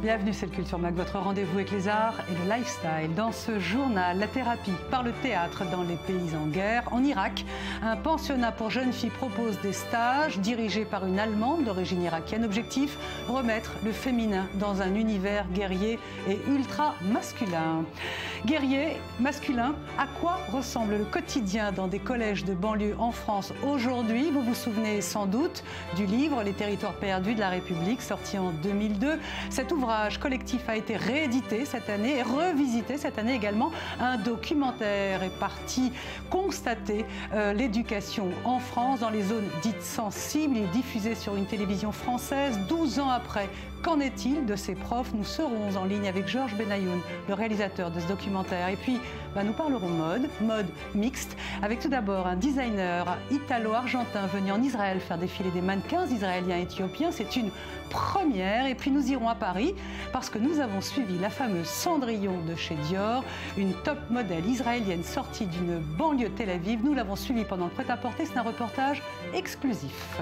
Bienvenue, c'est le Culture Mag, votre rendez-vous avec les arts et le lifestyle. Dans ce journal, la thérapie par le théâtre dans les pays en guerre. En Irak, un pensionnat pour jeunes filles propose des stages dirigés par une Allemande d'origine irakienne. Objectif, remettre le féminin dans un univers guerrier et ultra masculin. Guerrier, masculin, à quoi ressemble le quotidien dans des collèges de banlieue en France aujourd'hui? Vous vous souvenez sans doute du livre Les territoires perdus de la République, sorti en 2002. Cet ouvrage collectif a été réédité cette année et revisité cette année également. Un documentaire est parti constater l'éducation en France dans les zones dites sensibles. Il est diffusé sur une télévision française 12 ans après. Qu'en est-il de ces profs? Nous serons en ligne avec Georges Benayoun, le réalisateur de ce documentaire. Et puis, nous parlerons mode mixte, avec tout d'abord un designer italo-argentin venu en Israël faire défiler des mannequins israéliens et éthiopiens. C'est une première. Et puis nous irons à Paris parce que nous avons suivi la fameuse Cendrillon de chez Dior, une top modèle israélienne sortie d'une banlieue de Tel Aviv. Nous l'avons suivie pendant le prêt-à-porter. C'est un reportage exclusif.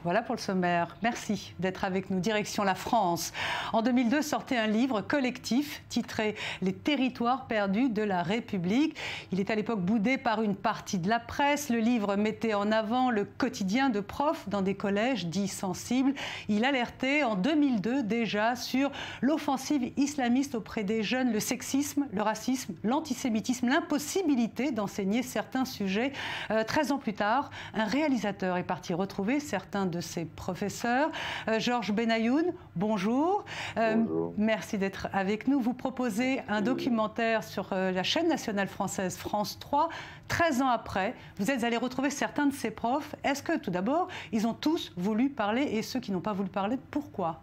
Voilà pour le sommaire. Merci d'être avec nous. Direction la France. En 2002, sortait un livre collectif titré « Les territoires perdus de la République ». Il est à l'époque boudé par une partie de la presse. Le livre mettait en avant le quotidien de profs dans des collèges dits sensibles. Il alertait en 2002 déjà sur l'offensive islamiste auprès des jeunes, le sexisme, le racisme, l'antisémitisme, l'impossibilité d'enseigner certains sujets. 13 ans plus tard, un réalisateur est parti retrouver certains de ses professeurs. Georges Benayoun, bonjour. Bonjour. Merci d'être avec nous. Vous proposez un documentaire sur la chaîne nationale française France 3. 13 ans après, vous êtes allé retrouver certains de ces profs. Est-ce que, tout d'abord, ils ont tous voulu parler et ceux qui n'ont pas voulu parler, pourquoi?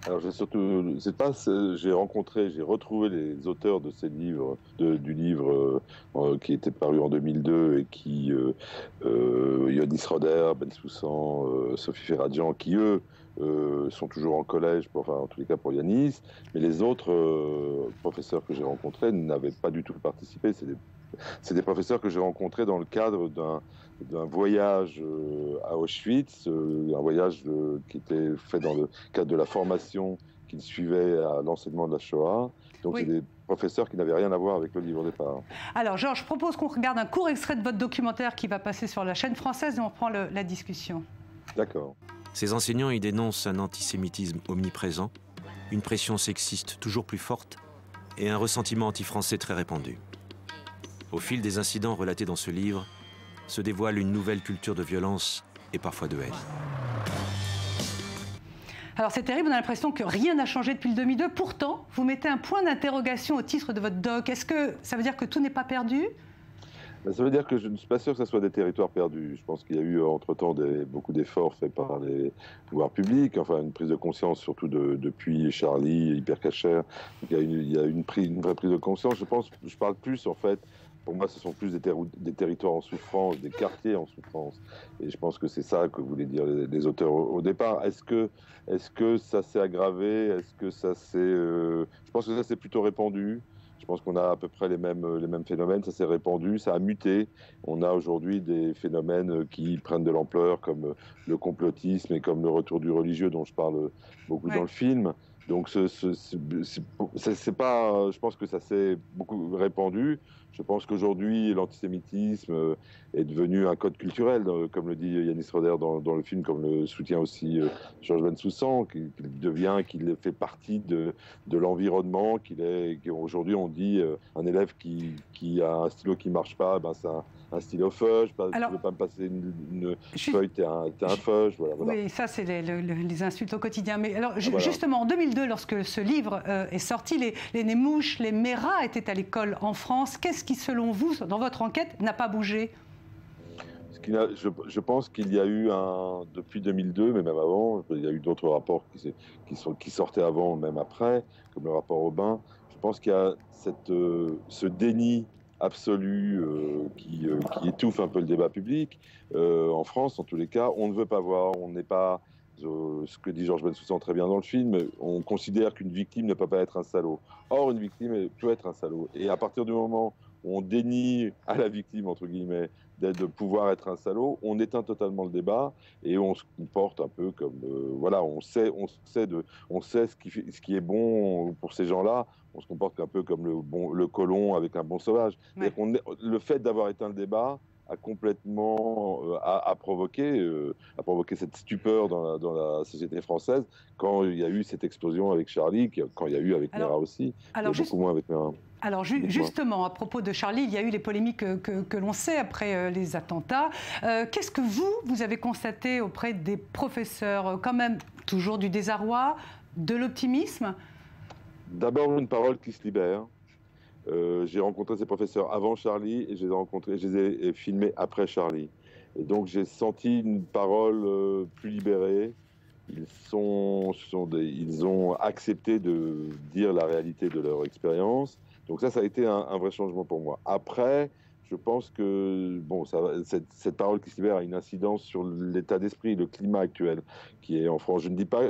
Alors j'ai retrouvé les auteurs de ces livres, du livre qui était paru en 2002 et qui, Yanis Roder, Ben Soussan, Sophie Ferradian, qui eux sont toujours en collège, enfin en tous les cas pour Yanis, mais les autres professeurs que j'ai rencontrés n'avaient pas du tout participé. C'est des professeurs que j'ai rencontrés dans le cadre d'un voyage à Auschwitz, un voyage qui était fait dans le cadre de la formation qu'ils suivaient à l'enseignement de la Shoah. Donc oui. C'est des professeurs qui n'avaient rien à voir avec le livre au départ. Alors Georges, je propose qu'on regarde un court extrait de votre documentaire qui va passer sur la chaîne française et on reprend la discussion. D'accord. Ces enseignants y dénoncent un antisémitisme omniprésent, une pression sexiste toujours plus forte et un ressentiment anti-français très répandu. Au fil des incidents relatés dans ce livre, se dévoile une nouvelle culture de violence et parfois de haine. Alors c'est terrible, on a l'impression que rien n'a changé depuis le 2002. Pourtant, vous mettez un point d'interrogation au titre de votre doc. Est-ce que ça veut dire que tout n'est pas perdu? Ça veut dire que je ne suis pas sûr que ce soit des territoires perdus. Je pense qu'il y a eu entre-temps beaucoup d'efforts faits par les pouvoirs publics, enfin une prise de conscience surtout depuis Charlie, Hypercacher. Il y a une vraie prise de conscience. Je parle plus en fait. Pour moi, ce sont plus des territoires en souffrance, des quartiers en souffrance. Et je pense que c'est ça que voulaient dire les auteurs au départ. Est-ce que ça s'est aggravé? Est-ce que ça s'est... Je pense que ça s'est plutôt répandu. Je pense qu'on a à peu près les mêmes phénomènes. Ça s'est répandu, ça a muté. On a aujourd'hui des phénomènes qui prennent de l'ampleur, comme le complotisme et comme le retour du religieux, dont je parle beaucoup dans le film. Donc, c'est pas... Je pense que ça s'est beaucoup répandu. Je pense qu'aujourd'hui, l'antisémitisme est devenu un code culturel, comme le dit Yanis Roder dans le film, comme le soutient aussi Georges Ben Soussan, qu'il fait partie de l'environnement, aujourd'hui on dit un élève qui a un stylo qui marche pas, c'est un stylo feuge, tu ne veux pas me passer une feuille, t'es un feuge. Voilà. Oui, ça c'est les insultes au quotidien. Mais alors justement, en 2002, lorsque ce livre est sorti, les Némouches, les Méras étaient à l'école en France. Qu'est-ce qui, selon vous, dans votre enquête, n'a pas bougé? Je pense qu'il y a eu depuis 2002, mais même avant, il y a eu d'autres rapports qui sortaient avant, même après, comme le rapport Aubin. Je pense qu'il y a ce déni absolu qui étouffe un peu le débat public. En France, en tous les cas, on ne veut pas voir, on n'est pas... ce que dit Georges Ben Soussan très bien dans le film, on considère qu'une victime ne peut pas être un salaud. Or, une victime peut être un salaud. Et à partir du moment où on dénie à la victime, entre guillemets, de pouvoir être un salaud, on éteint totalement le débat et on se comporte un peu comme... voilà, on sait ce qui est bon pour ces gens-là, on se comporte un peu comme le colon avec un bon sauvage. Ouais. Le fait d'avoir éteint le débat a complètement provoqué cette stupeur dans la société française quand il y a eu cette explosion avec Charlie, quand il y a eu avec Mera aussi, beaucoup moins avec Mera. Alors justement, à propos de Charlie, il y a eu les polémiques que l'on sait après les attentats. Qu'est-ce que vous avez constaté auprès des professeurs? Quand même, toujours du désarroi, de l'optimisme? D'abord, une parole qui se libère. J'ai rencontré ces professeurs avant Charlie et je les ai filmés après Charlie. Et donc j'ai senti une parole plus libérée. Ils ont accepté de dire la réalité de leur expérience. Donc ça a été un vrai changement pour moi. Après, je pense que cette parole qui se libère a une incidence sur l'état d'esprit, le climat actuel qui est en France. Je ne dis pas,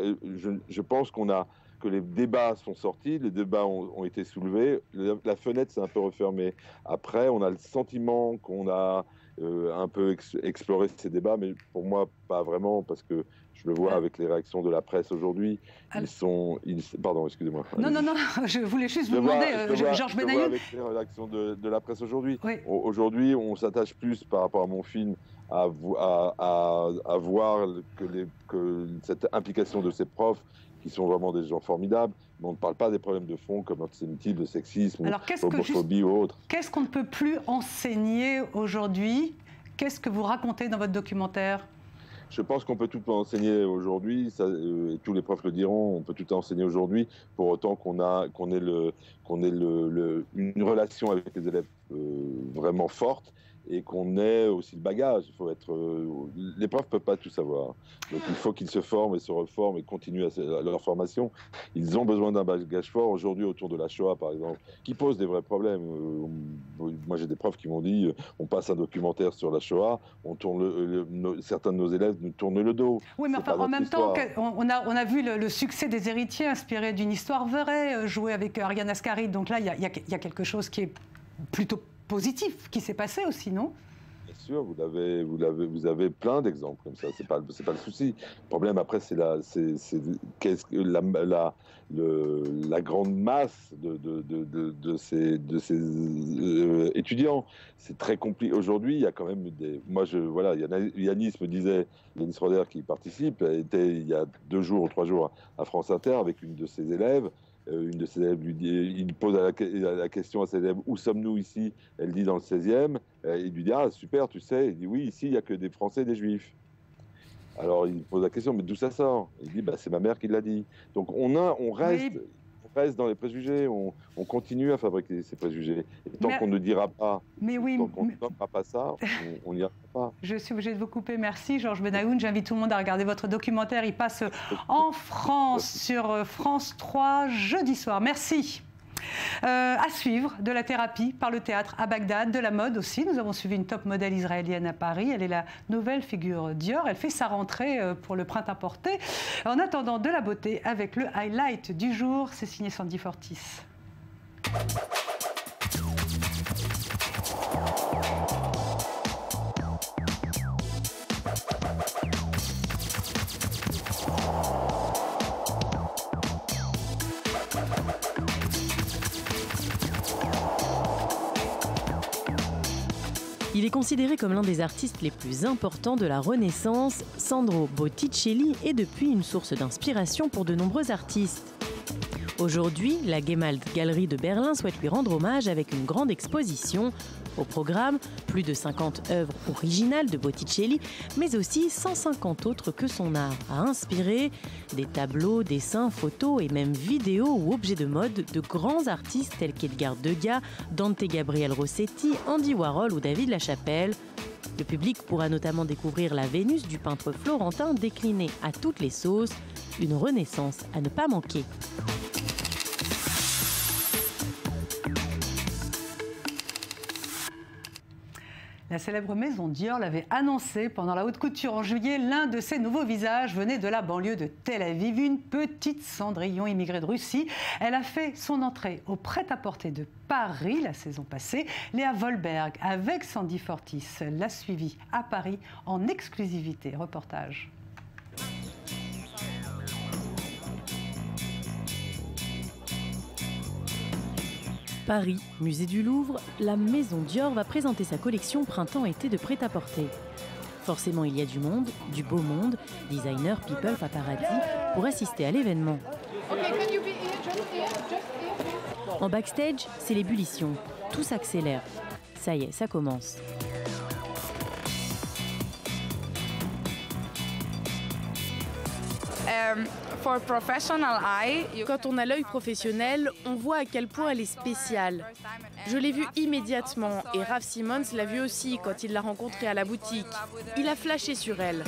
je pense que les débats sont sortis, les débats ont été soulevés, la fenêtre s'est un peu refermée. Après, on a le sentiment qu'on a un peu exploré ces débats, mais pour moi, pas vraiment, parce que je le vois avec les réactions de la presse aujourd'hui. Pardon, excusez-moi. Non, je voulais juste vous demander, Georges Benayoun. Avec les réactions de la presse aujourd'hui. Oui. Aujourd'hui, on s'attache plus par rapport à mon film à voir que cette implication de ces profs qui sont vraiment des gens formidables, mais on ne parle pas des problèmes de fond comme l'antisémitisme, le sexisme, l'homophobie ou autre. Qu'est-ce qu'on ne peut plus enseigner aujourd'hui? Qu'est-ce que vous racontez dans votre documentaire? Je pense qu'on peut tout enseigner aujourd'hui, et tous les profs le diront, on peut tout enseigner aujourd'hui, pour autant qu'on ait une relation avec les élèves vraiment forte, et qu'on ait aussi le bagage. Les profs ne peuvent pas tout savoir. Donc il faut qu'ils se forment et se reforment et continuent leur formation. Ils ont besoin d'un bagage fort. Aujourd'hui, autour de la Shoah, par exemple, qui pose des vrais problèmes. Moi, j'ai des profs qui m'ont dit on passe un documentaire sur la Shoah, certains de nos élèves nous tournent le dos. Oui, mais enfin, en même temps, on a vu le succès des Héritiers, inspiré d'une histoire vraie, jouée avec Ariane Ascaride. Donc là, il y a quelque chose qui est plutôt positif qui s'est passé aussi, non? Bien sûr, vous avez plein d'exemples comme ça, c'est pas le souci. Le problème après, c'est la grande masse de ces étudiants. C'est très compliqué. Aujourd'hui, il y a quand même Yanis me disait, Yanis Roder qui participe, était il y a 2 jours ou 3 jours à France Inter avec une de ses élèves. Une de ses élèves lui dit, il pose la question à ses élèves, où sommes-nous ici? Elle dit dans le 16e. Il lui dit, ah super, tu sais. Il dit, oui, ici il n'y a que des Français et des Juifs. Alors il pose la question, mais d'où ça sort? Il dit, c'est ma mère qui l'a dit. Donc on reste dans les préjugés, on continue à fabriquer ces préjugés. Et tant qu'on ne dira pas, tant qu'on ne fera pas ça, on n'y arrive pas. Je suis obligée de vous couper. Merci Georges Benayoun. J'invite tout le monde à regarder votre documentaire. Il passe en France sur France 3 jeudi soir. Merci. À suivre, de la thérapie par le théâtre à Bagdad, de la mode aussi. Nous avons suivi une top modèle israélienne à Paris. Elle est la nouvelle figure Dior. Elle fait sa rentrée pour le printemps-porté. En attendant, de la beauté avec le highlight du jour. C'est signé Sandy Fortis. Il est considéré comme l'un des artistes les plus importants de la Renaissance. Sandro Botticelli est depuis une source d'inspiration pour de nombreux artistes. Aujourd'hui, la Gemald Galerie de Berlin souhaite lui rendre hommage avec une grande exposition. Au programme, plus de 50 œuvres originales de Botticelli, mais aussi 150 autres que son art a inspiré. Des tableaux, dessins, photos et même vidéos ou objets de mode de grands artistes tels qu'Edgar Degas, Dante Gabriel Rossetti, Andy Warhol ou David Lachapelle. Le public pourra notamment découvrir la Vénus du peintre florentin déclinée à toutes les sauces. Une renaissance à ne pas manquer. La célèbre maison Dior l'avait annoncé pendant la haute couture en juillet. L'un de ses nouveaux visages venait de la banlieue de Tel Aviv, une petite Cendrillon immigrée de Russie. Elle a fait son entrée au prêt-à-porter de Paris la saison passée. Léa Volberg, avec Sandy Fortis, l'a suivie à Paris en exclusivité. Reportage. Paris, musée du Louvre, la maison Dior va présenter sa collection printemps-été de prêt-à-porter. Forcément, il y a du monde, du beau monde, designers, people, paparazzi, pour assister à l'événement. En backstage, c'est l'ébullition. Tout s'accélère. Ça y est, ça commence. Quand on a l'œil professionnel, on voit à quel point elle est spéciale. Je l'ai vue immédiatement et Raf Simons l'a vue aussi quand il l'a rencontrée à la boutique. Il a flashé sur elle.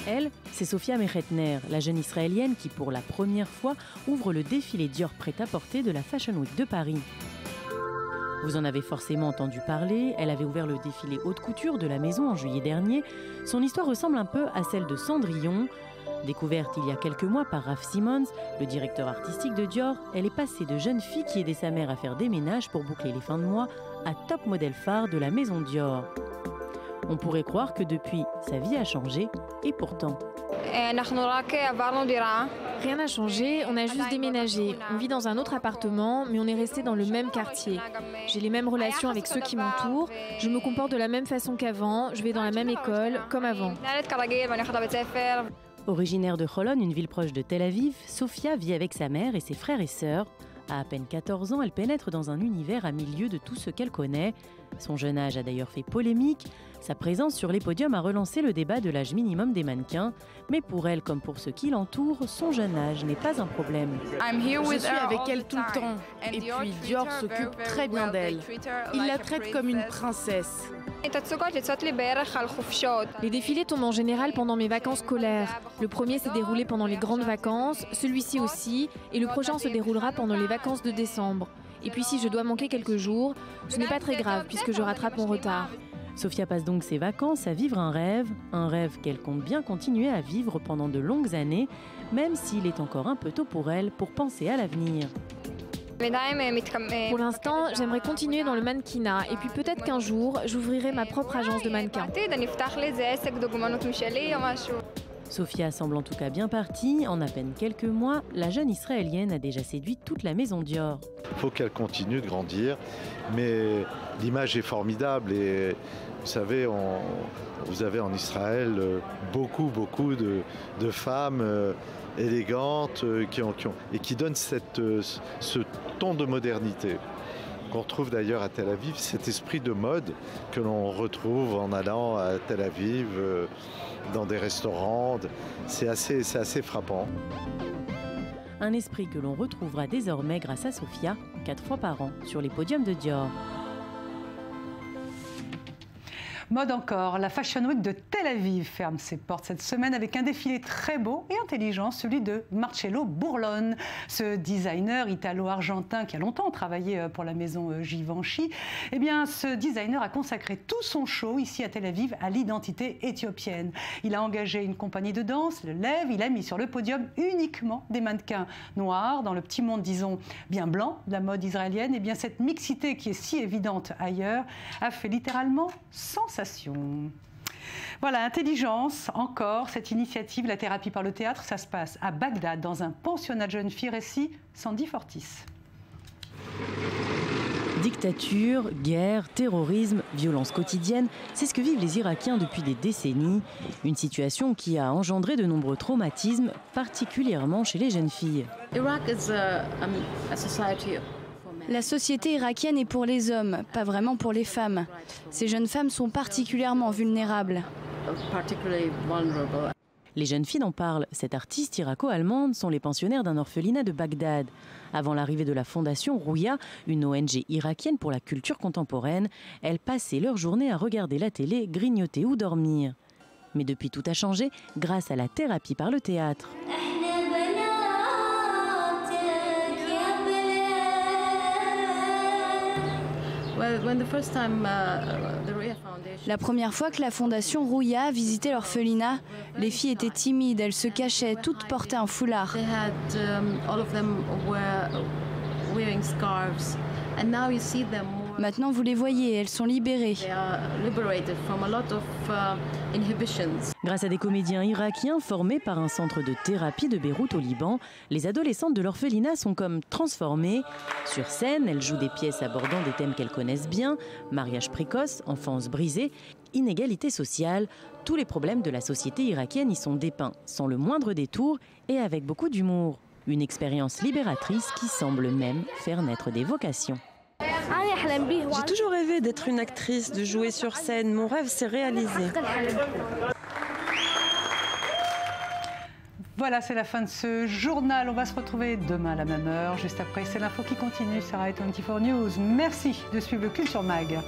Elle, c'est Sofia Meretner, la jeune Israélienne qui, pour la première fois, ouvre le défilé Dior prêt-à-porter de la Fashion Week de Paris. Vous en avez forcément entendu parler, elle avait ouvert le défilé haute couture de la maison en juillet dernier. Son histoire ressemble un peu à celle de Cendrillon. Découverte il y a quelques mois par Raf Simons, le directeur artistique de Dior, elle est passée de jeune fille qui aidait sa mère à faire des ménages pour boucler les fins de mois à top modèle phare de la maison Dior. On pourrait croire que depuis, sa vie a changé, et pourtant. Rien n'a changé, on a juste déménagé. On vit dans un autre appartement, mais on est resté dans le même quartier. J'ai les mêmes relations avec ceux qui m'entourent, je me comporte de la même façon qu'avant, je vais dans la même école, comme avant. Originaire de Holon, une ville proche de Tel Aviv, Sofia vit avec sa mère et ses frères et sœurs. À peine 14 ans, elle pénètre dans un univers à milieu de tout ce qu'elle connaît. Son jeune âge a d'ailleurs fait polémique. Sa présence sur les podiums a relancé le débat de l'âge minimum des mannequins. Mais pour elle, comme pour ceux qui l'entourent, son jeune âge n'est pas un problème. Je suis avec elle tout le temps. Et puis Dior s'occupe très bien d'elle. Il la traite comme une princesse. Les défilés tombent en général pendant mes vacances scolaires. Le premier s'est déroulé pendant les grandes vacances, celui-ci aussi, et le prochain se déroulera pendant les vacances de décembre. Et puis si je dois manquer quelques jours, ce n'est pas très grave puisque je rattrape mon retard. Sofia passe donc ses vacances à vivre un rêve qu'elle compte bien continuer à vivre pendant de longues années, même s'il est encore un peu tôt pour elle pour penser à l'avenir. Pour l'instant, j'aimerais continuer dans le mannequinat et puis peut-être qu'un jour, j'ouvrirai ma propre agence de mannequins. Sofia semble en tout cas bien partie. En à peine quelques mois, la jeune Israélienne a déjà séduit toute la maison Dior. Il faut qu'elle continue de grandir, mais l'image est formidable et vous savez, vous avez en Israël beaucoup de femmes élégantes et qui donnent ce ton de modernité. On retrouve d'ailleurs à Tel Aviv cet esprit de mode que l'on retrouve en allant à Tel Aviv dans des restaurants. C'est assez frappant. Un esprit que l'on retrouvera désormais grâce à Sofia, 4 fois par an, sur les podiums de Dior. Mode encore, la Fashion Week de Tel Aviv ferme ses portes cette semaine avec un défilé très beau et intelligent, celui de Marcello Burlone. Ce designer italo-argentin qui a longtemps travaillé pour la maison Givenchy, eh bien, ce designer a consacré tout son show ici à Tel Aviv à l'identité éthiopienne. Il a engagé une compagnie de danse, le Lev, il a mis sur le podium uniquement des mannequins noirs, dans le petit monde, disons, bien blanc de la mode israélienne. Eh bien, cette mixité qui est si évidente ailleurs a fait littéralement sensation. Voilà, intelligence, encore, cette initiative, la thérapie par le théâtre, ça se passe à Bagdad, dans un pensionnat de jeunes filles, récit Sandy Fortis. Dictature, guerre, terrorisme, violence quotidienne, c'est ce que vivent les Irakiens depuis des décennies. Une situation qui a engendré de nombreux traumatismes, particulièrement chez les jeunes filles. La société irakienne est pour les hommes, pas vraiment pour les femmes. Ces jeunes femmes sont particulièrement vulnérables. Les jeunes filles dont parle cette artiste irako-allemande sont les pensionnaires d'un orphelinat de Bagdad. Avant l'arrivée de la fondation Rouya, une ONG irakienne pour la culture contemporaine, elles passaient leur journée à regarder la télé, grignoter ou dormir. Mais depuis, tout a changé grâce à la thérapie par le théâtre. La première fois que la fondation Rouya a visité l'orphelinat, les filles étaient timides, elles se cachaient, toutes portaient un foulard. Maintenant, vous les voyez, elles sont libérées. Grâce à des comédiens irakiens formés par un centre de thérapie de Beyrouth au Liban, les adolescentes de l'orphelinat sont comme transformées. Sur scène, elles jouent des pièces abordant des thèmes qu'elles connaissent bien, mariage précoce, enfance brisée, inégalité sociale. Tous les problèmes de la société irakienne y sont dépeints, sans le moindre détour et avec beaucoup d'humour. Une expérience libératrice qui semble même faire naître des vocations. J'ai toujours rêvé d'être une actrice, de jouer sur scène. Mon rêve s'est réalisé. Voilà, c'est la fin de ce journal. On va se retrouver demain à la même heure. Juste après, c'est l'info qui continue sur i24 News. Merci de suivre le Culture Mag.